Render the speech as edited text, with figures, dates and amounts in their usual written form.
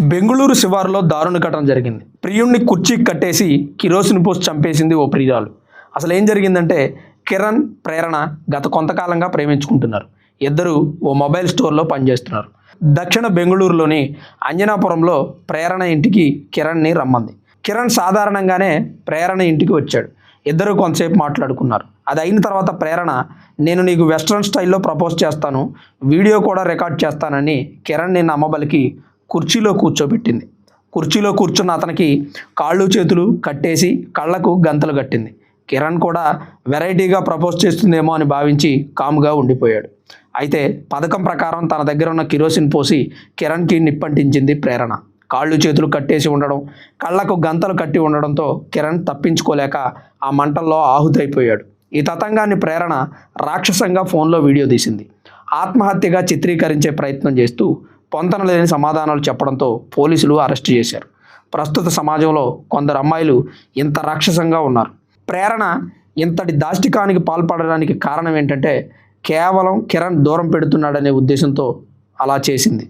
బెంగుళూరు శివారులో దారుణ ఘటన జరిగింది. ప్రియుణ్ణి కుర్చీకి కట్టేసి కిరోసిన్ పోసి చంపేసింది ఓ ప్రియురాలు. అసలు ఏం జరిగిందంటే, కిరణ్, ప్రేరణ గత కొంతకాలంగా ప్రేమించుకుంటున్నారు. ఇద్దరు ఓ మొబైల్ స్టోర్లో పనిచేస్తున్నారు. దక్షిణ బెంగుళూరులోని అంజనాపురంలో ప్రేరణ ఇంటికి కిరణ్ని రమ్మంది. కిరణ్ సాధారణంగానే ప్రేరణ ఇంటికి వచ్చాడు. ఇద్దరు కొంతసేపు మాట్లాడుకున్నారు. అది అయిన తర్వాత ప్రేరణ, నేను నీకు వెస్ట్రన్ స్టైల్లో ప్రపోజ్ చేస్తాను, వీడియో కూడా రికార్డ్ చేస్తానని కిరణ్ని నమ్మబలికి కుర్చీలో కూర్చోబెట్టింది. కుర్చీలో కూర్చున్న అతనికి కాళ్ళు చేతులు కట్టేసి కళ్ళకు గంతలు కట్టింది. కిరణ్ కూడా వెరైటీగా ప్రపోజ్ చేస్తుందేమో అని భావించి కాముగా ఉండిపోయాడు. అయితే పథకం ప్రకారం తన దగ్గర ఉన్న కిరోసిన్ పోసి కిరణ్కి నిప్పంటించింది ప్రేరణ. కాళ్ళు చేతులు కట్టేసి ఉండడం, కళ్ళకు గంతలు కట్టి ఉండడంతో కిరణ్ తప్పించుకోలేక ఆ మంటల్లో ఆహుతైపోయాడు. ఈ తతంగాన్ని ప్రేరణ రాక్షసంగా ఫోన్లో వీడియో తీసింది. ఆత్మహత్యగా చిత్రీకరించే ప్రయత్నం చేస్తూ పొంతన లేని సమాధానాలు చెప్పడంతో పోలీసులు అరెస్ట్ చేశారు. ప్రస్తుత సమాజంలో కొందరు అమ్మాయిలు ఇంత రాక్షసంగా ఉన్నారు. ప్రేరణ ఇంతటి దాష్టికానికి పాల్పడడానికి కారణం ఏంటంటే, కేవలం కిరణ్ దూరం పెడుతున్నాడనే ఉద్దేశంతో అలా చేసింది.